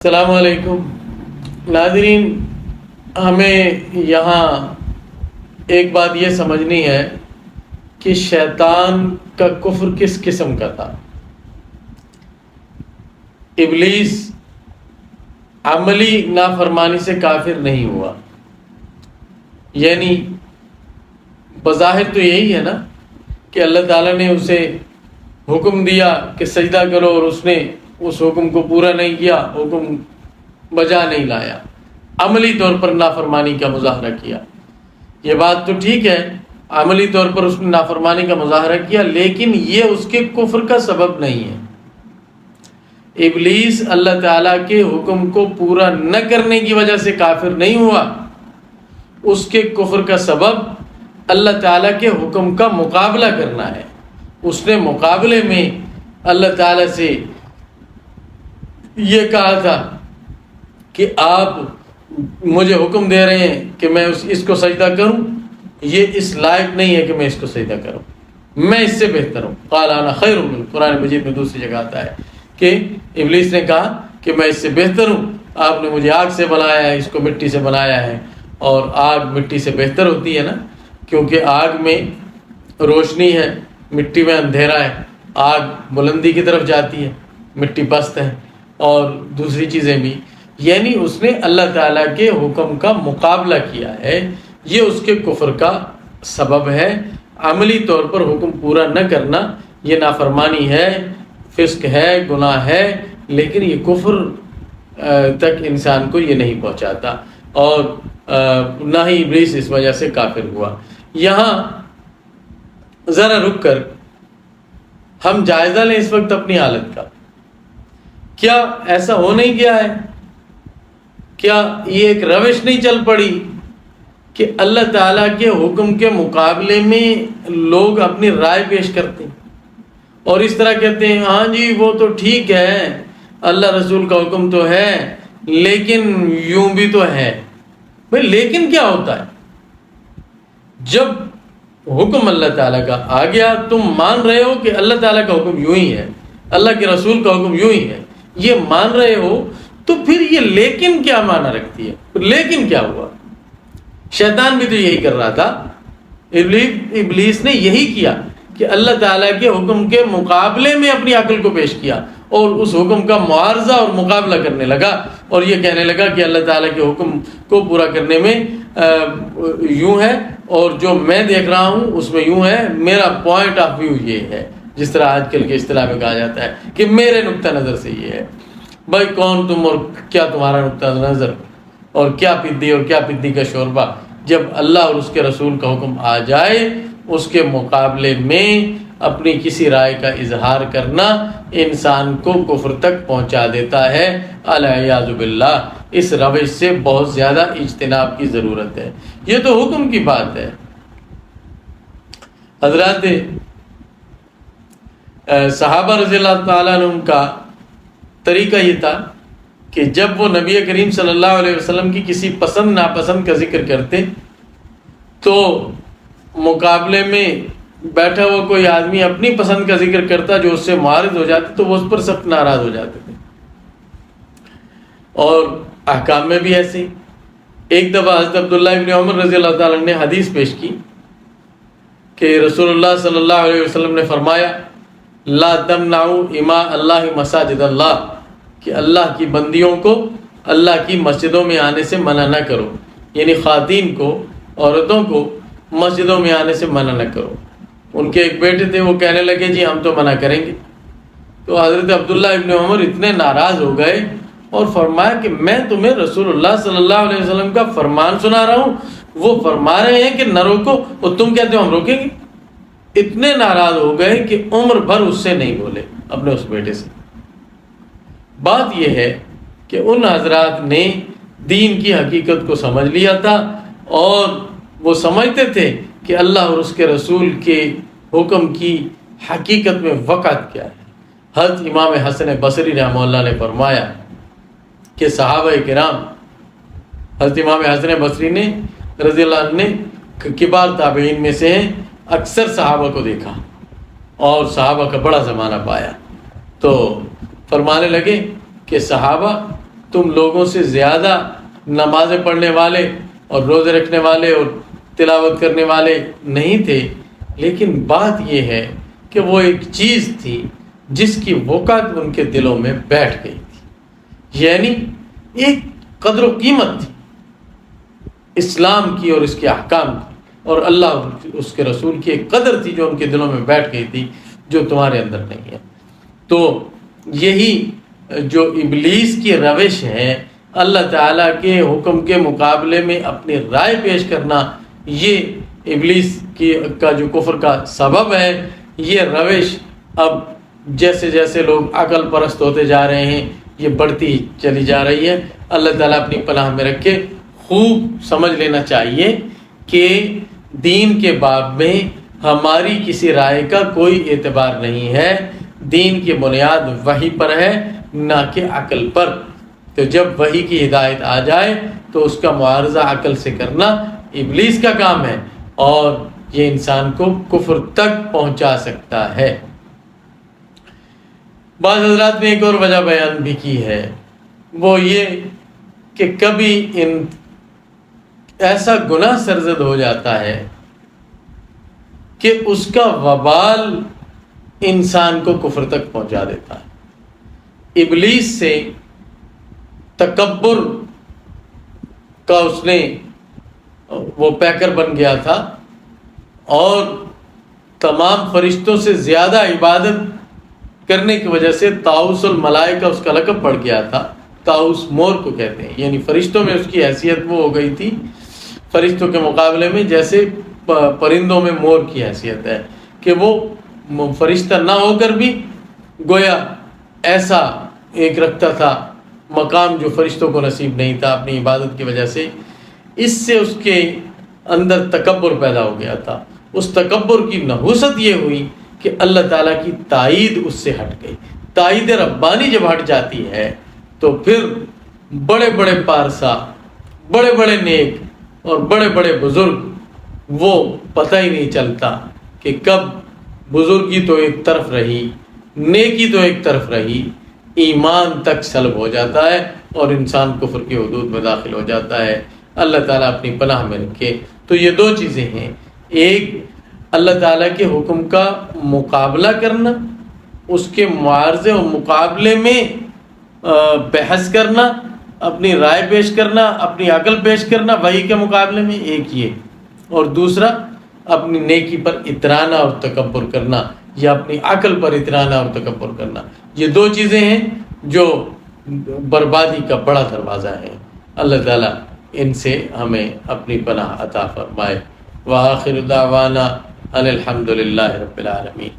السلام علیکم ناظرین، ہمیں یہاں ایک بات یہ سمجھنی ہے کہ شیطان کا کفر کس قسم کا تھا۔ ابلیس عملی نافرمانی سے کافر نہیں ہوا، یعنی بظاہر تو یہی ہے نا کہ اللہ تعالیٰ نے اسے حکم دیا کہ سجدہ کرو اور اس نے اس حکم کو پورا نہیں کیا، حکم بجا نہیں لایا، عملی طور پر نافرمانی کا مظاہرہ کیا۔ یہ بات تو ٹھیک ہے، عملی طور پر اس نے نافرمانی کا مظاہرہ کیا، لیکن یہ اس کے کفر کا سبب نہیں ہے۔ ابلیس اللہ تعالیٰ کے حکم کو پورا نہ کرنے کی وجہ سے کافر نہیں ہوا، اس کے کفر کا سبب اللہ تعالیٰ کے حکم کا مقابلہ کرنا ہے۔ اس نے مقابلے میں اللہ تعالیٰ سے یہ کہا تھا کہ آپ مجھے حکم دے رہے ہیں کہ میں اس کو سجدہ کروں، یہ اس لائق نہیں ہے کہ میں اس کو سجدہ کروں، میں اس سے بہتر ہوں۔ قال انا خیر منہ، قرآن مجید میں دوسری جگہ آتا ہے کہ ابلیس نے کہا کہ میں اس سے بہتر ہوں، آپ نے مجھے آگ سے بنایا ہے، اس کو مٹی سے بنایا ہے، اور آگ مٹی سے بہتر ہوتی ہے نا، کیونکہ آگ میں روشنی ہے، مٹی میں اندھیرا ہے، آگ بلندی کی طرف جاتی ہے، مٹی پست ہے، اور دوسری چیزیں بھی، یعنی اس نے اللہ تعالیٰ کے حکم کا مقابلہ کیا ہے، یہ اس کے کفر کا سبب ہے۔ عملی طور پر حکم پورا نہ کرنا یہ نافرمانی ہے، فسق ہے، گناہ ہے، لیکن یہ کفر تک انسان کو یہ نہیں پہنچاتا، اور نہ ہی ابلیس اس وجہ سے کافر ہوا۔ یہاں ذرا رک کر ہم جائزہ لیں اس وقت اپنی حالت کا۔ کیا ایسا ہو نہیں گیا ہے؟ کیا یہ ایک روش نہیں چل پڑی کہ اللہ تعالیٰ کے حکم کے مقابلے میں لوگ اپنی رائے پیش کرتے ہیں اور اس طرح کہتے ہیں ہاں جی وہ تو ٹھیک ہے، اللہ رسول کا حکم تو ہے، لیکن یوں بھی تو ہے۔ بھئی لیکن کیا ہوتا ہے؟ جب حکم اللہ تعالیٰ کا آ گیا، تم مان رہے ہو کہ اللہ تعالیٰ کا حکم یوں ہی ہے، اللہ کے رسول کا حکم یوں ہی ہے، یہ مان رہے ہو، تو پھر یہ لیکن کیا معنی رکھتی ہے؟ لیکن کیا ہوا؟ شیطان بھی تو یہی کر رہا تھا، ابلیس نے یہی کیا کہ اللہ تعالیٰ کے حکم کے مقابلے میں اپنی عقل کو پیش کیا اور اس حکم کا معارضہ اور مقابلہ کرنے لگا، اور یہ کہنے لگا کہ اللہ تعالیٰ کے حکم کو پورا کرنے میں یوں ہے، اور جو میں دیکھ رہا ہوں اس میں یوں ہے، میرا پوائنٹ آف ویو یہ ہے، جس طرح آج کل کے اصطلاح میں کہا جاتا ہے کہ میرے نقطہ نظر سے یہ ہے۔ بھائی کون تم اور کیا تمہارا نقطہ نظر، اور کیا پدی اور کیا پدی کا شوربہ؟ جب اللہ اور اس کے رسول کا حکم آ جائے، اس کے مقابلے میں اپنی کسی رائے کا اظہار کرنا انسان کو کفر تک پہنچا دیتا ہے۔ الیاذ باللہ، اس روش سے بہت زیادہ اجتناب کی ضرورت ہے۔ یہ تو حکم کی بات ہے۔ حضرات صحابہ رضی اللہ تعالیٰ عنہ کا طریقہ یہ تھا کہ جب وہ نبی کریم صلی اللہ علیہ وسلم کی کسی پسند ناپسند کا ذکر کرتے تو مقابلے میں بیٹھا ہوا کوئی آدمی اپنی پسند کا ذکر کرتا جو اس سے معارض ہو جاتے تو وہ اس پر سخت ناراض ہو جاتے تھے۔ اور احکام میں بھی ایسے ہی۔ ایک دفعہ حضرت عبداللہ ابن عمر رضی اللہ تعالیٰ نے حدیث پیش کی کہ رسول اللہ صلی اللہ علیہ وسلم نے فرمایا لا تمنعوا اماء اللہ مساجد اللہ، کہ اللہ کی بندیوں کو اللہ کی مسجدوں میں آنے سے منع نہ کرو، یعنی خواتین کو، عورتوں کو مسجدوں میں آنے سے منع نہ کرو۔ ان کے ایک بیٹے تھے، وہ کہنے لگے جی ہم تو منع کریں گے۔ تو حضرت عبداللہ ابن عمر اتنے ناراض ہو گئے اور فرمایا کہ میں تمہیں رسول اللہ صلی اللہ علیہ وسلم کا فرمان سنا رہا ہوں، وہ فرما رہے ہیں کہ نہ روکو اور تم کہتے ہو ہم روکیں گے۔ اتنے ناراض ہو گئے کہ عمر بھر اس سے نہیں بولے، اپنے اس بیٹے سے۔ بات یہ ہے کہ ان حضرات نے دین کی حقیقت کو سمجھ لیا تھا، اور وہ سمجھتے تھے کہ اللہ اور اس کے رسول کے حکم کی حقیقت میں وقعت کیا ہے۔ حضرت امام حسن بصری رحمہ اللہ نے فرمایا کہ صحابہ کرام، حضرت امام حسن بصری نے رضی اللہ عنہ نے کبار تابعین میں سے ہیں، اکثر صحابہ کو دیکھا اور صحابہ کا بڑا زمانہ پایا، تو فرمانے لگے کہ صحابہ تم لوگوں سے زیادہ نمازیں پڑھنے والے اور روزے رکھنے والے اور تلاوت کرنے والے نہیں تھے، لیکن بات یہ ہے کہ وہ ایک چیز تھی جس کی وقعت ان کے دلوں میں بیٹھ گئی تھی، یعنی ایک قدر و قیمت تھی اسلام کی اور اس کے احکام کی، اور اللہ اس کے رسول کی ایک قدر تھی جو ان کے دلوں میں بیٹھ گئی تھی، جو تمہارے اندر نہیں ہے۔ تو یہی جو ابلیس کی روش ہے، اللہ تعالیٰ کے حکم کے مقابلے میں اپنی رائے پیش کرنا، یہ ابلیس کا جو کفر کا سبب ہے۔ یہ روش اب جیسے جیسے لوگ عقل پرست ہوتے جا رہے ہیں یہ بڑھتی چلی جا رہی ہے۔ اللہ تعالیٰ اپنی پناہ میں رکھے۔ خوب سمجھ لینا چاہیے کہ دین کے باب میں ہماری کسی رائے کا کوئی اعتبار نہیں ہے، دین کی بنیاد وحی پر ہے نہ کہ عقل پر۔ تو جب وحی کی ہدایت آ جائے تو اس کا معارضہ عقل سے کرنا ابلیس کا کام ہے، اور یہ انسان کو کفر تک پہنچا سکتا ہے۔ بعض حضرات نے ایک اور وجہ بیان بھی کی ہے، وہ یہ کہ کبھی ایسا گناہ سرزد ہو جاتا ہے کہ اس کا وبال انسان کو کفر تک پہنچا دیتا ہے۔ ابلیس سے تکبر کا اس نے وہ پیکر بن گیا تھا، اور تمام فرشتوں سے زیادہ عبادت کرنے کی وجہ سے طاؤس الملائکہ اس کا لقب پڑ گیا تھا۔ طاؤس مور کو کہتے ہیں، یعنی فرشتوں میں اس کی حیثیت وہ ہو گئی تھی فرشتوں کے مقابلے میں جیسے پرندوں میں مور کی حیثیت ہے، کہ وہ فرشتہ نہ ہو کر بھی گویا ایسا ایک رکھتا تھا مقام جو فرشتوں کو نصیب نہیں تھا اپنی عبادت کی وجہ سے۔ اس سے اس کے اندر تکبر پیدا ہو گیا تھا۔ اس تکبر کی نحوست یہ ہوئی کہ اللہ تعالیٰ کی تائید اس سے ہٹ گئی۔ تائید ربانی جب ہٹ جاتی ہے تو پھر بڑے بڑے پارسا، بڑے بڑے نیک اور بڑے بڑے بزرگ وہ پتہ ہی نہیں چلتا کہ کب بزرگی تو ایک طرف رہی، نیکی تو ایک طرف رہی، ایمان تک سلب ہو جاتا ہے اور انسان کفر کی حدود میں داخل ہو جاتا ہے۔ اللہ تعالیٰ اپنی پناہ میں رکھے۔ تو یہ دو چیزیں ہیں، ایک اللہ تعالیٰ کے حکم کا مقابلہ کرنا، اس کے معارضے و مقابلے میں بحث کرنا، اپنی رائے پیش کرنا، اپنی عقل پیش کرنا وحی کے مقابلے میں، ایک یہ، اور دوسرا اپنی نیکی پر اترانا اور تکبر کرنا، یا اپنی عقل پر اترانا اور تکبر کرنا۔ یہ دو چیزیں ہیں جو بربادی کا بڑا دروازہ ہے۔ اللہ تعالیٰ ان سے ہمیں اپنی پناہ عطا فرمائے۔ وآخر دعوانا ان الحمد للہ رب العالمین۔